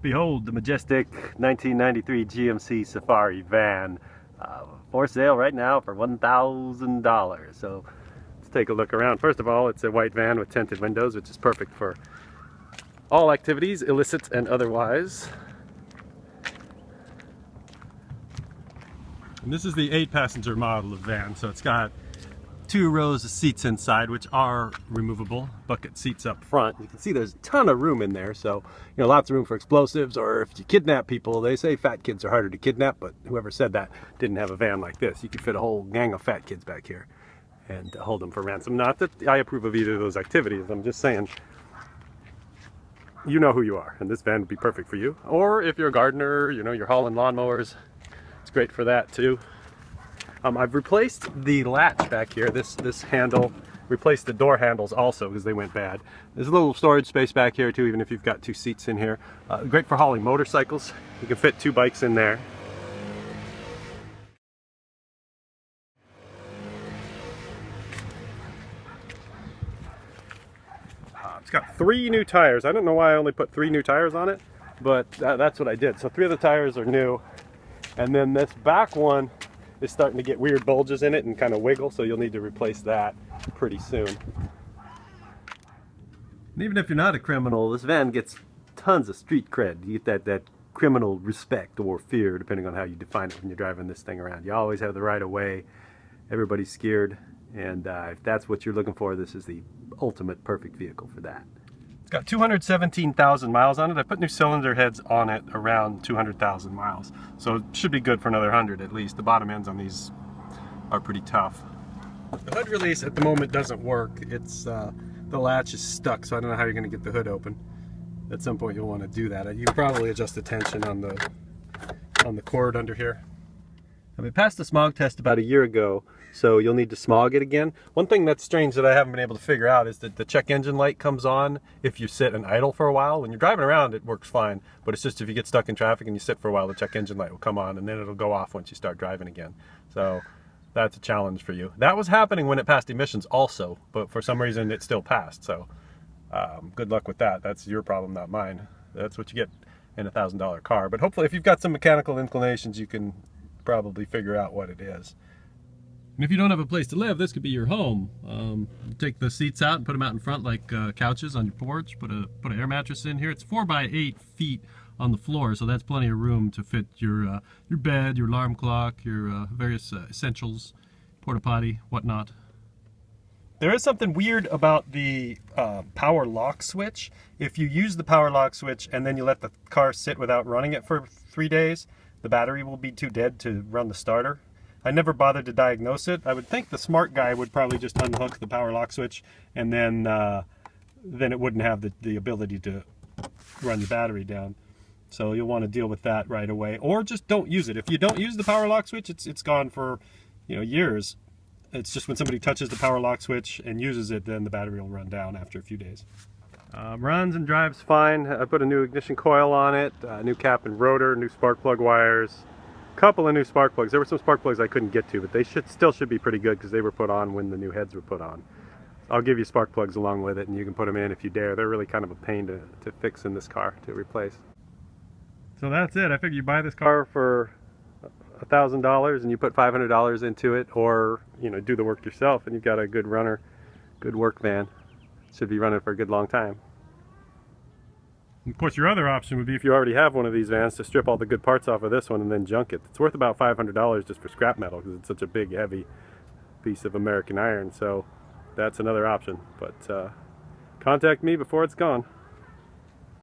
Behold the majestic 1993 GMC Safari van for sale right now for $1,000. So let's take a look around. First of all, it's a white van with tinted windows, which is perfect for all activities, illicit and otherwise. And this is the 8-passenger model of van, so it's got 2 rows of seats inside, which are removable, bucket seats up front. You can see there's a ton of room in there, so lots of room for explosives, or if you kidnap people. They say fat kids are harder to kidnap, but whoever said that didn't have a van like this. You could fit a whole gang of fat kids back here and hold them for ransom. Not that I approve of either of those activities. I'm just saying, you know who you are, and this van would be perfect for you. Or if you're a gardener, you're hauling lawnmowers, it's great for that too. I've replaced the latch back here, this handle, replaced the door handles also because they went bad. There's a little storage space back here too, even if you've got 2 seats in here. Great for hauling motorcycles. You can fit 2 bikes in there. It's got 3 new tires. I don't know why I only put 3 new tires on it, but that's what I did. So 3 of the tires are new, and then this back one is starting to get weird bulges in it and kind of wiggle, so you'll need to replace that pretty soon. And even if you're not a criminal, this van gets tons of street cred. You get that criminal respect or fear, depending on how you define it when you're driving this thing around. You always have the right of way. Everybody's scared, and if that's what you're looking for, this is the ultimate perfect vehicle for that. It's got 217,000 miles on it. I put new cylinder heads on it around 200,000 miles. So it should be good for another 100 at least. The bottom ends on these are pretty tough. The hood release at the moment doesn't work. It's the latch is stuck, so I don't know how you're going to get the hood open. At some point you'll want to do that. You can probably adjust the tension on the cord under here. We passed the smog test about a year ago, so you'll need to smog it again. One thing that's strange that I haven't been able to figure out is that the check engine light comes on if you sit and idle for a while. When you're driving around, it works fine, but it's just if you get stuck in traffic and you sit for a while, the check engine light will come on, and then it'll go off once you start driving again. So that's a challenge for you. That was happening when it passed emissions also, but for some reason it still passed. So good luck with that. That's your problem, not mine. That's what you get in a $1,000 car. But hopefully if you've got some mechanical inclinations, you can probably figure out what it is. And if you don't have a place to live, this could be your home. Take the seats out and put them out in front like couches on your porch. Put an air mattress in here. It's 4 by 8 feet on the floor, so that's plenty of room to fit your bed, your alarm clock, your various essentials, porta potty, whatnot. There is something weird about the power lock switch. If you use the power lock switch and then you let the car sit without running it for 3 days, the battery will be too dead to run the starter. I never bothered to diagnose it. I would think the smart guy would probably just unhook the power lock switch, and then it wouldn't have the ability to run the battery down. So you'll want to deal with that right away, or just don't use it. If you don't use the power lock switch, it's gone for years. It's just when somebody touches the power lock switch and uses it, then the battery will run down after a few days. Runs and drives fine. I put a new ignition coil on it, new cap and rotor, new spark plug wires, a couple of new spark plugs. There were some spark plugs I couldn't get to, but they still should be pretty good because they were put on when the new heads were put on. I'll give you spark plugs along with it, and you can put them in if you dare. They're really kind of a pain to fix in this car, to replace. So that's it. I figured you buy this car for $1,000 and you put $500 into it, or do the work yourself, and you've got a good runner, good work van. Should be running for a good long time. Of course, your other option would be, if you already have one of these vans, to strip all the good parts off of this one and then junk it. It's worth about $500 just for scrap metal because it's such a big, heavy piece of American iron. So that's another option. But contact me before it's gone.